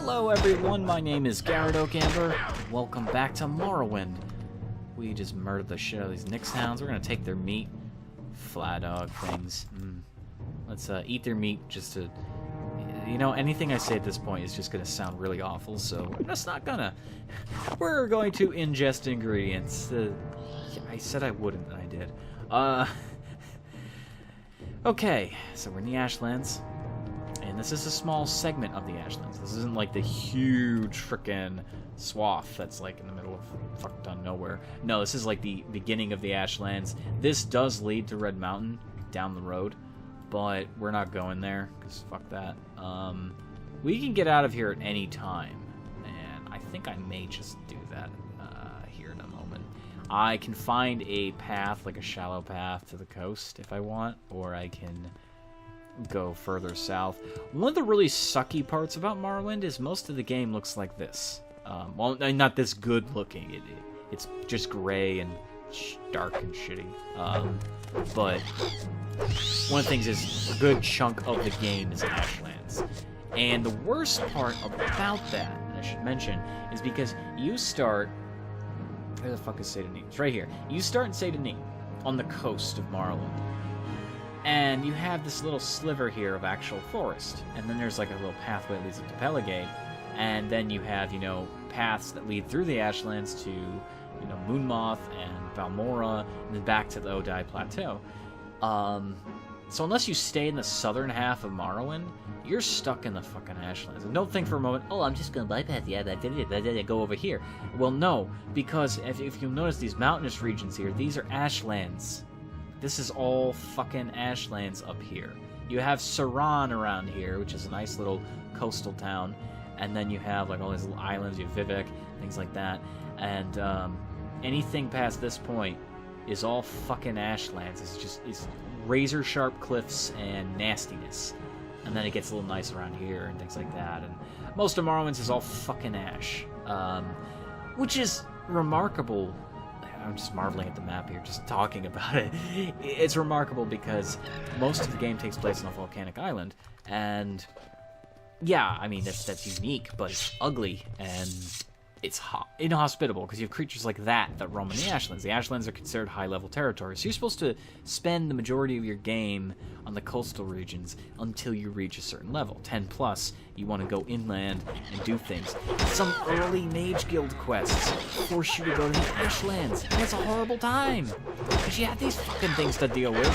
Hello everyone, my name is Garrett Oakamber. Welcome back to Morrowind. We just murdered the shit out of these Nyx hounds. We're gonna take their meat. Fly dog things. Let's eat their meat just to... You know, anything I say at this point is just gonna sound really awful, so I'm just not gonna. We're going to ingest ingredients. I said I wouldn't, and I did. Okay, so we're in the Ashlands. And this is a small segment of the Ashlands. This isn't like the huge frickin' swath that's like in the middle of fuck done nowhere. No, this is like the beginning of the Ashlands. This does lead to Red Mountain down the road, but we're not going there because fuck that. We can get out of here at any time, and I think I may just do that here in a moment. I can find a path, like a shallow path to the coast if I want, or I can go further south. One of the really sucky parts about Morrowind is most of the game looks like this. Well, not this good looking. It's just gray and dark and shitty. But one of the things is a good chunk of the game is Ashlands. And the worst part about that, and I should mention, is because you start... Where the fuck is Saint Denis? It's right here. You start in Saint Denis on the coast of Morrowind. And you have this little sliver here of actual forest. And then there's like a little pathway that leads up to Peligate. And then you have, you know, paths that lead through the Ashlands to, you know, Moonmoth and Valmora, and then back to the Odai Plateau. So unless you stay in the southern half of Morrowind, you're stuck in the fucking Ashlands. And don't think for a moment, oh, I'm just going to bypass the Ashlands, go over here. Well, no, because if you'll notice these mountainous regions here, these are Ashlands. This is all fucking Ashlands up here. You have Saran around here, which is a nice little coastal town. And then you have like all these little islands, you have Vivek, things like that. And anything past this point is all fucking Ashlands. It's razor sharp cliffs and nastiness. And then it gets a little nice around here and things like that. And most of Morrowind's is all fucking ash. Which is remarkable. I'm just marveling at the map here, just talking about it. It's remarkable because most of the game takes place on a volcanic island, and yeah, I mean that's unique, but it's ugly and it's inhospitable because you have creatures like that roam in the Ashlands. The Ashlands are considered high-level territory, so you're supposed to spend the majority of your game on the coastal regions until you reach a certain level. 10+, you want to go inland and do things. Some early Mage Guild quests force you to go to the Ashlands, and it's a horrible time because you have these fucking things to deal with,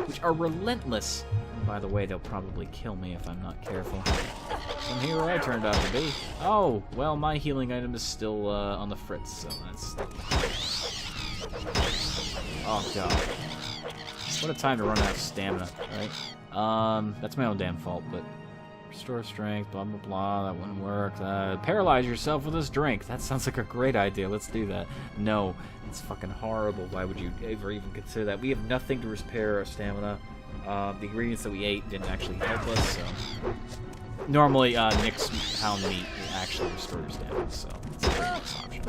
which are relentless. And by the way, they'll probably kill me if I'm not careful. Some hero I turned out to be. Oh, well, my healing item is still on the fritz, so that's... Oh, God. What a time to run out of stamina, right? That's my own damn fault, but... Restore strength, blah, blah, blah, that wouldn't work. Paralyze yourself with this drink. That sounds like a great idea. Let's do that. No, it's fucking horrible. Why would you ever even consider that? We have nothing to repair our stamina. The ingredients that we ate didn't actually help us, so... Normally, Nyx hound meat will actually restore your stamina, so it's a very nice option.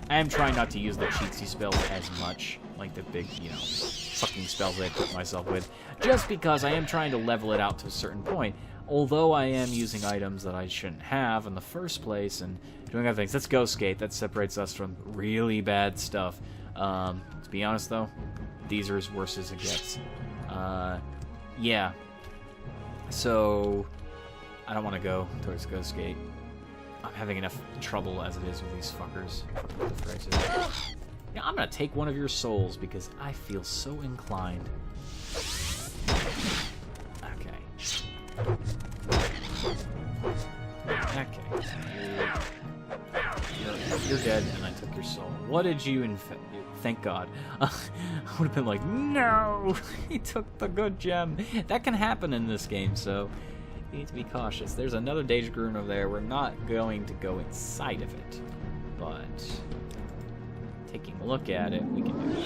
I am trying not to use the cheatsy spells as much, like the big, you know, fucking spells that I put myself with, just because I am trying to level it out to a certain point, although I am using items that I shouldn't have in the first place, and doing other things. Let's go skate. That separates us from really bad stuff. To be honest, though, these are as worse as it gets. Yeah. So, I don't want to go towards Ghost Gate. I'm having enough trouble as it is with these fuckers. Yeah, I'm gonna take one of your souls because I feel so inclined. Okay. Okay. You're dead, and I took your soul. What did you infect? Thank God. I would have been like, no! He took the good gem. That can happen in this game, so you need to be cautious. There's another Deja Rune over there. We're not going to go inside of it, but taking a look at it, we can do it.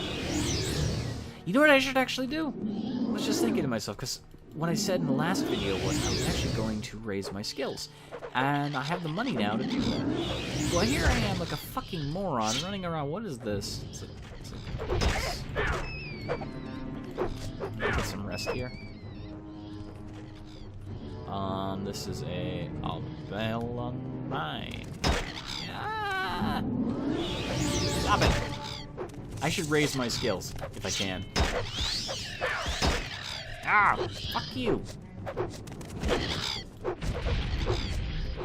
You know what I should actually do? I was just thinking to myself, because what I said in the last video was I was actually going to raise my skills. And I have the money now to do that. Well, here I am like a fucking moron running around. What is this? Get some rest here. This is a Albellon mine. Yeah. Stop it! I should raise my skills, if I can. Ah! Fuck you!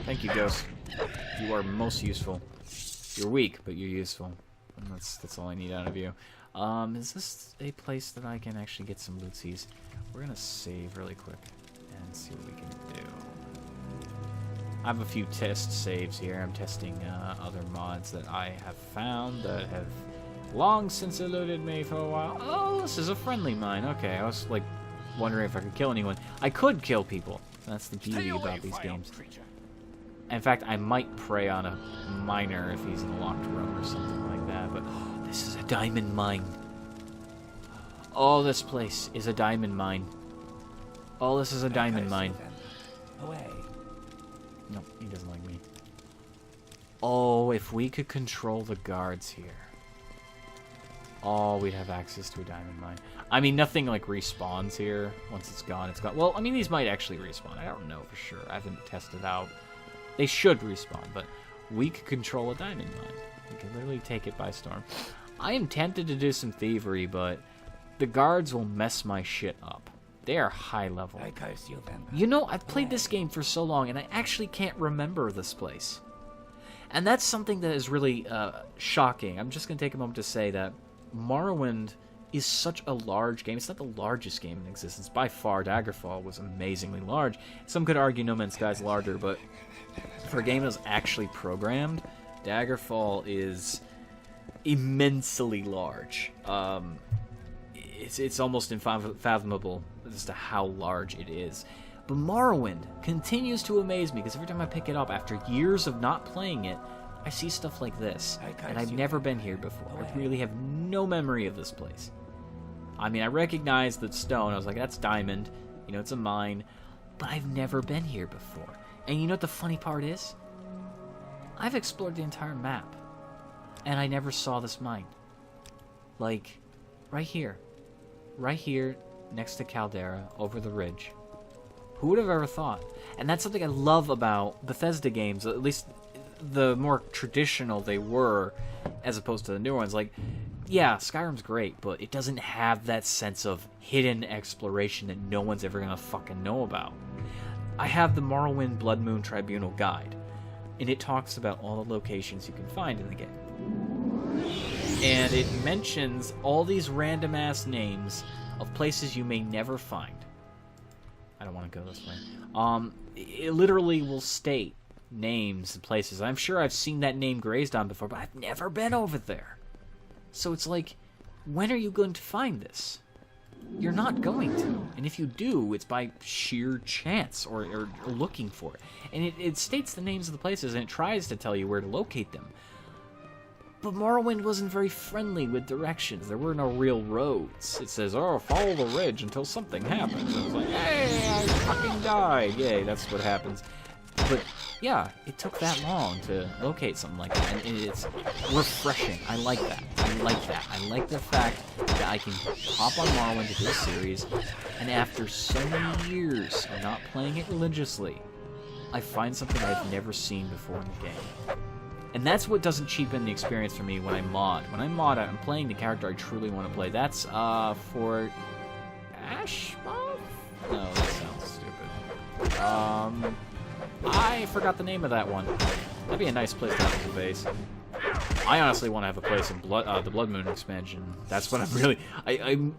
Thank you, Ghost. You are most useful. You're weak, but you're useful. And that's all I need out of you. Is this a place that I can actually get some lootsies? We're gonna save really quick and see what we can do. I have a few test saves here. I'm testing other mods that I have found that have long since eluded me for a while. Oh, this is a friendly mine. Okay, I was like wondering if I could kill anyone. I could kill people. That's the beauty about these games. In fact, I might prey on a miner if he's in a locked room or something like that. But oh, this is a diamond mine. Oh, this place is a diamond mine. Oh, this is a diamond mine. Away. No, he doesn't like me. Oh, if we could control the guards here. Oh, we'd have access to a diamond mine. I mean, nothing like respawns here. Once it's gone, it's gone. Well, I mean, these might actually respawn. I don't know for sure. I haven't tested out. They should respawn, but we could control a diamond mine. We could literally take it by storm. I am tempted to do some thievery, but the guards will mess my shit up. They are high level. I curse you, vampire. You know, I've played this game for so long, and I actually can't remember this place. And that's something that is really shocking. I'm just going to take a moment to say that Morrowind is such a large game. It's not the largest game in existence. By far, Daggerfall was amazingly large. Some could argue No Man's Sky is larger, but for a game that's actually programmed, Daggerfall is immensely large. It's almost unfathomable as to how large it is. But Morrowind continues to amaze me, because every time I pick it up, after years of not playing it, I see stuff like this, and I've never been here before. I really have no memory of this place. I mean, I recognize the stone. I was like, that's diamond. You know, it's a mine. But I've never been here before. And you know what the funny part is? I've explored the entire map, and I never saw this mine. Like, right here. Right here, next to Caldera, over the ridge. Who would have ever thought? And that's something I love about Bethesda games, at least the more traditional they were, as opposed to the newer ones. Like, yeah, Skyrim's great, but it doesn't have that sense of hidden exploration that no one's ever gonna fucking know about. I have the Morrowind Bloodmoon Tribunal Guide, and it talks about all the locations you can find in the game. And it mentions all these random-ass names of places you may never find. I don't want to go this way. It literally will state names and places. I'm sure I've seen that name grazed on before, but I've never been over there. So it's like, when are you going to find this? You're not going to. And if you do, it's by sheer chance or looking for it. And it states the names of the places, and it tries to tell you where to locate them. But Morrowind wasn't very friendly with directions. There were no real roads. It says, oh, follow the ridge until something happens. And I was like, hey, I fucking died. Yay, that's what happens. But, yeah, it took that long to locate something like that. And it's refreshing. I like that. I like that. I like the fact that I can hop on Morrowind to do a series, and after so many years of not playing it religiously, I find something I've never seen before in the game. And that's what doesn't cheapen the experience for me when I mod. When I mod, I'm playing the character I truly want to play. That's, for Ashmoth? No, that sounds stupid. I forgot the name of that one. That'd be a nice place to have as a base. I honestly want to have a place in the Bloodmoon expansion. That's what I'm really...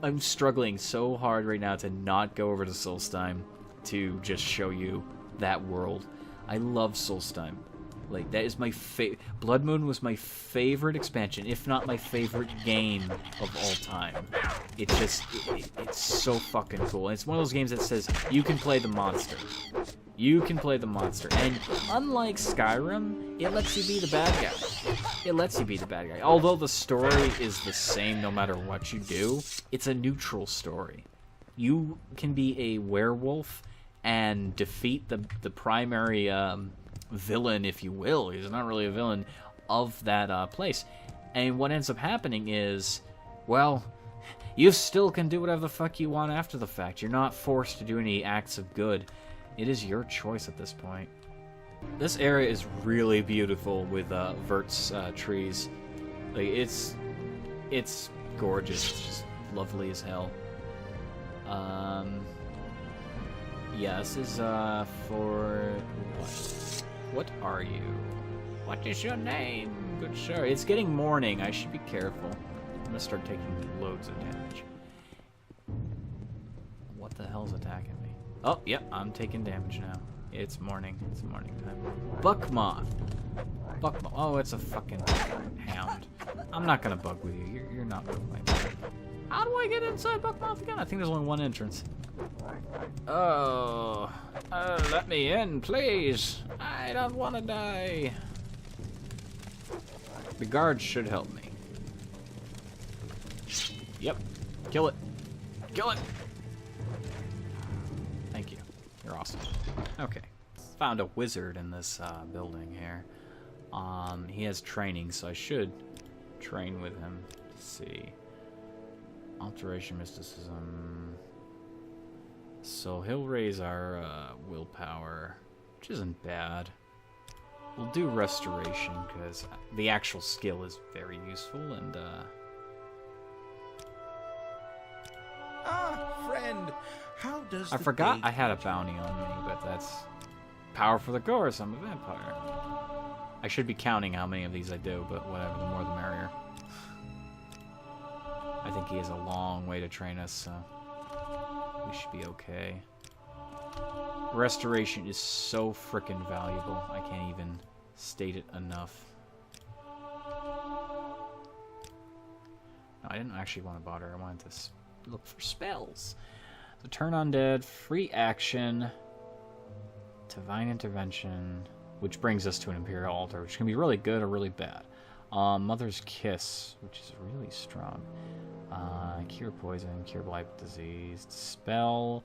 I'm struggling so hard right now to not go over to Solstheim to just show you that world. I love Solstheim. Like, that is my favorite. Bloodmoon was my favorite expansion, if not my favorite game of all time. It's so fucking cool. And it's one of those games that says, you can play the monster. You can play the monster. And unlike Skyrim, it lets you be the bad guy. It lets you be the bad guy. Although the story is the same no matter what you do, it's a neutral story. You can be a werewolf and defeat the primary... villain, if you will. He's not really a villain of that place. And what ends up happening is, well, you still can do whatever the fuck you want after the fact. You're not forced to do any acts of good. It is your choice at this point. This area is really beautiful with Vert's trees. Like it's gorgeous. It's just lovely as hell. Yeah, this is for what? What are you? What is your name? Good sir. It's getting morning. I should be careful. I'm gonna start taking loads of damage. What the hell's attacking me? Oh, yep, I'm taking damage now. It's morning. It's morning time. Buckmoth. Buckmoth. Oh, it's a fucking hound. I'm not gonna bug with you. You're not with my bug. How do I get inside Buckmoth again? I think there's only one entrance. Oh, let me in, please. I don't want to die. The guards should help me. Yep. Kill it. Kill it. Thank you. You're awesome. Okay. Found a wizard in this building here. He has training, so I should train with him. Let's see. Alteration mysticism. So he'll raise our willpower, which isn't bad. We'll do restoration because the actual skill is very useful, and friend, how does I forgot I had a bounty on me, but that's power for the course. I'm a vampire. I should be counting how many of these I do, but whatever, the more the merrier. I think he has a long way to train us, so we should be okay. Restoration is so frickin' valuable. I can't even state it enough. No, I didn't actually want to bother. I wanted to look for spells. So turn undead, free action, divine intervention, which brings us to an Imperial altar, which can be really good or really bad. Mother's Kiss, which is really strong. Cure poison, cure blight disease, spell.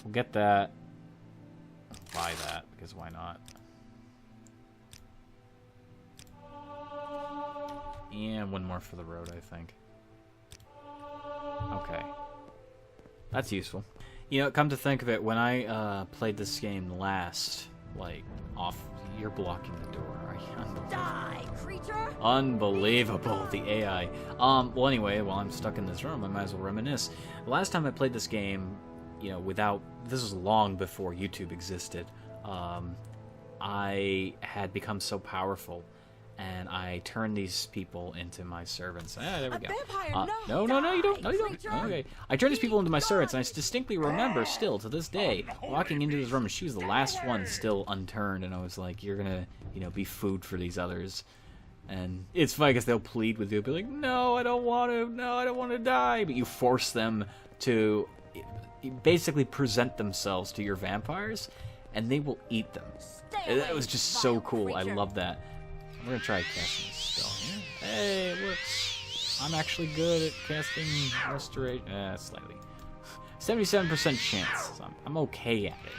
We'll get that. Buy that, because why not? And one more for the road, I think. Okay. That's useful. You know, come to think of it, when I played this game last, like, you're blocking the door, right? Die, creature! Unbelievable, the AI. Well, anyway, while I'm stuck in this room, I might as well reminisce. The last time I played this game, you know, this was long before YouTube existed. I had become so powerful, and I turned these people into my servants. Ah, there we go. Vampire, No, you don't. No, you don't. Okay. I turned these people into my servants, and I distinctly remember still, to this day, walking into this room, and she was the last one still unturned, and I was like, you're gonna, you know, be food for these others. And it's funny because they'll plead with you, be like, no, I don't want to, no, I don't want to die, but you force them to basically present themselves to your vampires, and they will eat them. That was just so cool. I love that. We're gonna try casting a spell here. Hey, it works. I'm actually good at casting restoration. Slightly. 77% chance. So I'm okay at it.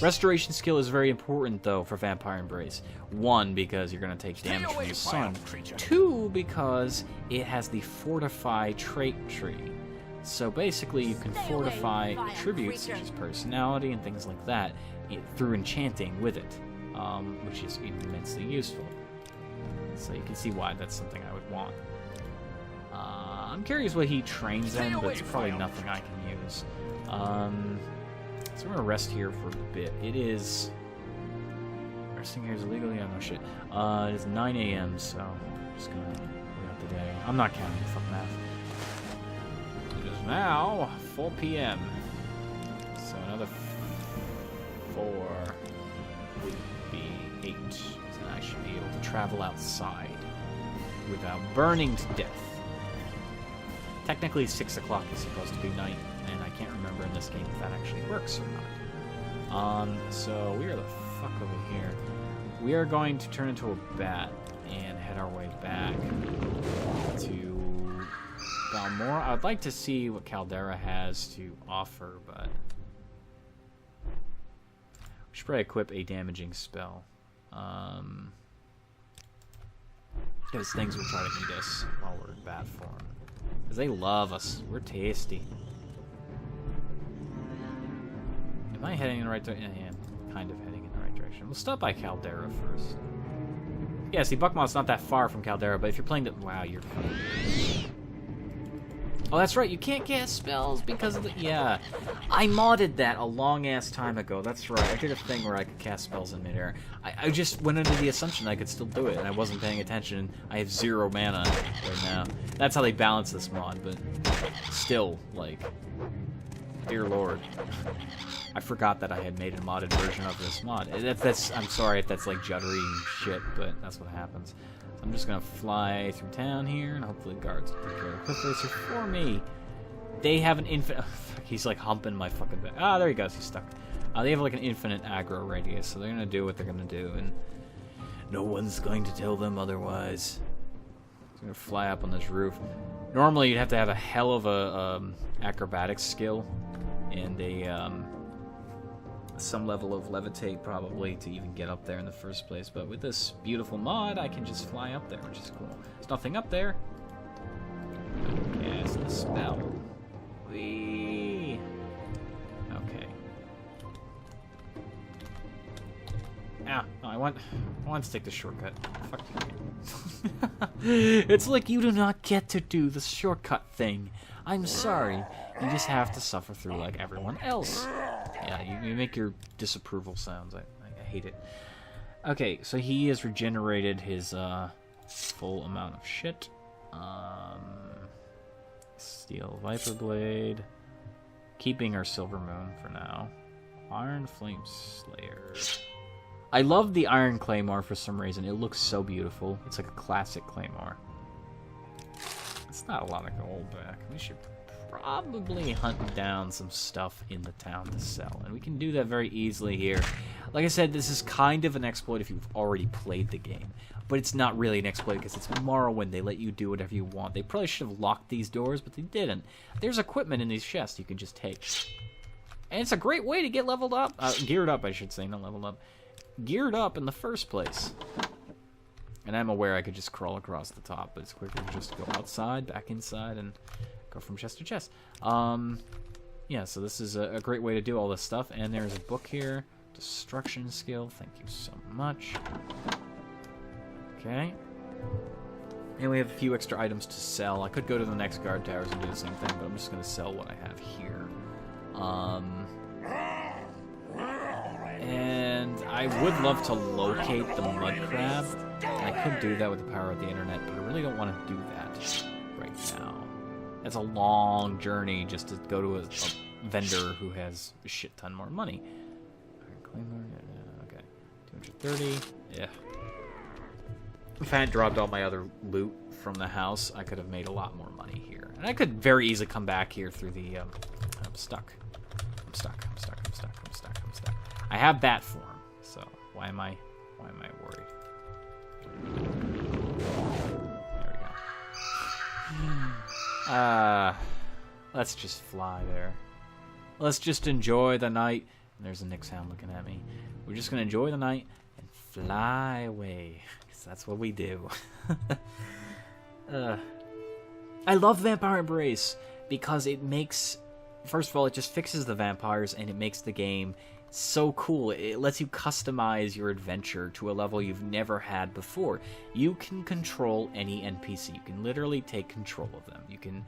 Restoration skill is very important, though, for Vampire Embrace. 1, because you're gonna take damage from the sun. 2, because it has the Fortify trait tree. So basically, you can fortify attributes such as personality and things like that through enchanting with it. Which is immensely useful. So you can see why that's something I would want. I'm curious what he trains in, but it's probably nothing I can use. So we're gonna rest here for a bit. It is... Resting here is illegal? Yeah, no shit. It is 9 a.m., so I'm just gonna wait out the day. I'm not counting, fuck math. It is now 4 p.m. So another 4... 8, and I should be able to travel outside without burning to death. Technically 6 o'clock is supposed to be night, and I can't remember in this game if that actually works or not. So we are the fuck over here. We are going to turn into a bat and head our way back to Balmora. I would like to see what Caldera has to offer, but we should probably equip a damaging spell. Because things will try to eat us while we're in bat form. Because they love us. We're tasty. Am I heading in the right direction? Yeah, I'm kind of heading in the right direction. We'll stop by Caldera first. Yeah, see, Buckmont's not that far from Caldera, but if you're playing the... Wow, you're... Oh, that's right, you can't cast spells because of the... Yeah, I modded that a long-ass time ago. That's right, I did a thing where I could cast spells in midair. I just went under the assumption I could still do it, and I wasn't paying attention. I have 0 mana right now. That's how they balance this mod, but still, like... Dear Lord. I forgot that I had made a modded version of this mod. I'm sorry if that's like juddery shit, but that's what happens. So I'm just gonna fly through town here, and hopefully guards will take care of Cliff Racer for me. They have an infinite... he's like humping my fucking back. Ah, there he goes. He's stuck. They have like an infinite aggro radius, so they're gonna do what they're gonna do, and no one's going to tell them otherwise. I'm gonna fly up on this roof. Normally, you'd have to have a hell of a acrobatics skill and a some level of levitate probably to even get up there in the first place. But with this beautiful mod, I can just fly up there, which is cool. There's nothing up there. Cast a spell. Whee! Okay. Ah, no, I want to take the shortcut. Fuck you. It's like you do not get to do the shortcut thing. I'm sorry. You just have to suffer through like everyone else. Yeah, you make your disapproval sounds. I hate it. Okay, so he has regenerated his full amount of shit. Steel Viper Blade. Keeping our Silver Moon for now. Iron Flame Slayer. I love the Iron Claymore for some reason. It looks so beautiful. It's like a classic Claymore. It's not a lot of gold back. We should probably hunt down some stuff in the town to sell. And we can do that very easily here. Like I said, this is kind of an exploit if you've already played the game. But it's not really an exploit because it's Morrowind. They let you do whatever you want. They probably should have locked these doors, but they didn't. There's equipment in these chests you can just take. And it's a great way to get leveled up. Geared up, I should say, not leveled up. Geared up in the first place. And I'm aware I could just crawl across the top, but it's quicker to just go outside, back inside, and go from chest to chest. Yeah, so this is a great way to do all this stuff. And there's a book here. Destruction skill. Thank you so much. Okay. And we have a few extra items to sell. I could go to the next guard towers and do the same thing, but I'm just going to sell what I have here. And I would love to locate the mud crab. I could do that with the power of the internet, but I really don't want to do that right now. That's a long journey just to go to a vendor who has a shit ton more money. Okay, 230. Yeah. If I had dropped all my other loot from the house, I could have made a lot more money here. And I could very easily come back here through the... I'm stuck. I'm stuck. I have bat form, so why am I worried? There we go. Let's just fly there. Let's just enjoy the night. And there's a Nick sound looking at me. We're just gonna enjoy the night and fly away, because that's what we do. I love Vampire Embrace because it makes... First of all, it just fixes the vampires, and it makes the game so cool. It lets you customize your adventure to a level you've never had before. You can control any NPC. You can literally take control of them. You can,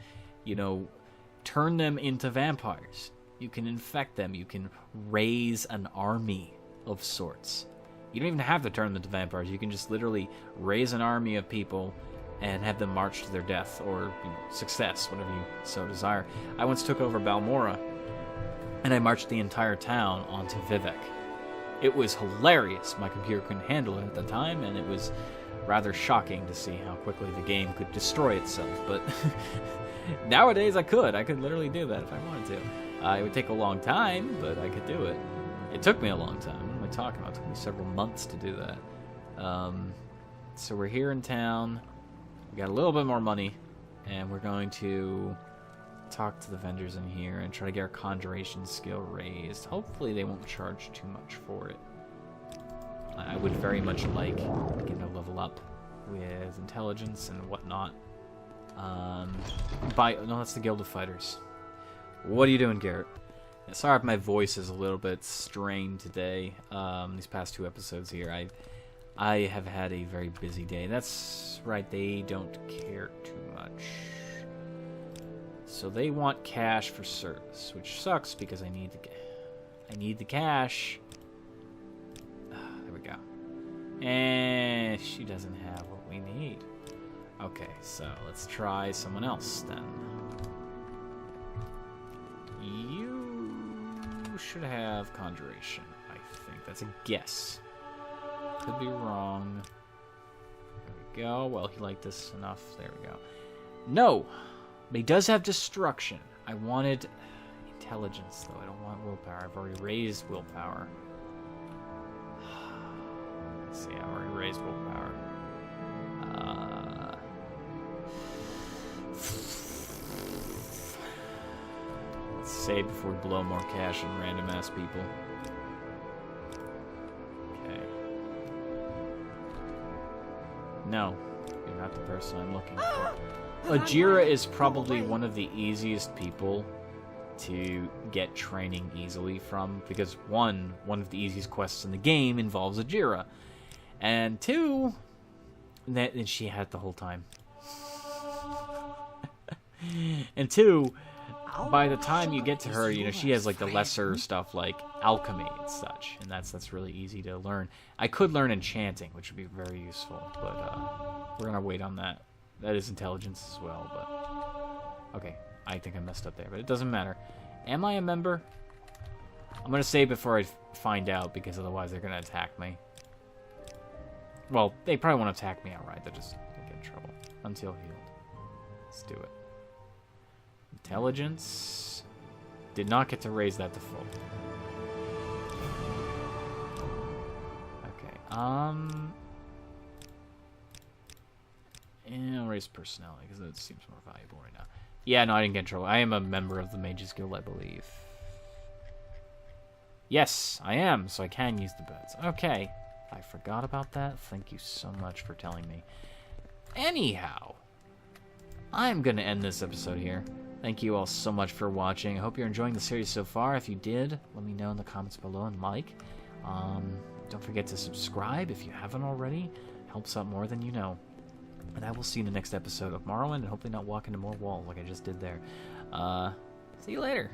turn them into vampires. You can infect them. You can raise an army of sorts. You don't even have to turn them into vampires. You can just literally raise an army of people and have them march to their death or success, whatever you so desire. I once took over Balmora, and I marched the entire town onto Vivek. It was hilarious. My computer couldn't handle it at the time, and it was rather shocking to see how quickly the game could destroy itself. But nowadays I could literally do that if I wanted to. It would take a long time, but I could do it. It took me a long time. What am I talking about? It took me several months to do that. So we're here in town. We got a little bit more money, and we're going to talk to the vendors in here and try to get our conjuration skill raised. Hopefully they won't charge too much for it. I would very much like getting a level up with intelligence and whatnot. No, that's the Guild of Fighters. What are you doing, Garrett? Yeah, sorry if my voice is a little bit strained today. These past 2 episodes here, I have had a very busy day. That's right, they don't care too much. So they want cash for service, which sucks because I need the cash. There we go. And she doesn't have what we need. Okay, so let's try someone else then. You should have Conjuration, I think. That's a guess. Could be wrong. There we go. Well, he liked this enough. There we go. No! But he does have Destruction. I wanted Intelligence, though. I don't want Willpower. I've already raised Willpower. Let's see, I've already raised Willpower. Let's save before we blow more cash on random-ass people. No, you're not the person I'm looking for. Ajira is probably one of the easiest people to get training easily from, because one of the easiest quests in the game involves Ajira, and 2, and she had the whole time. And 2, by the time you get to her, you know, she has like the lesser stuff like alchemy and such, and that's really easy to learn. I could learn enchanting, which would be very useful, but we're gonna wait on that. That is intelligence as well, but okay, I think I messed up there, but it doesn't matter. Am I a member? I'm gonna save before I find out, because otherwise they're gonna attack me. Well, they probably won't attack me outright. They'll just get in trouble. Until healed. Let's do it. Intelligence. Did not get to raise that to full. Okay. And I'll raise personality because it seems more valuable right now. Yeah, no, I didn't get in trouble. I am a member of the Mages Guild, I believe. Yes, I am, so I can use the beds. Okay. I forgot about that. Thank you so much for telling me. Anyhow, I'm going to end this episode here. Thank you all so much for watching. I hope you're enjoying the series so far. If you did, let me know in the comments below and like. Don't forget to subscribe if you haven't already. Helps out more than you know. And I will see you in the next episode of Morrowind, and hopefully not walk into more walls like I just did there. See you later.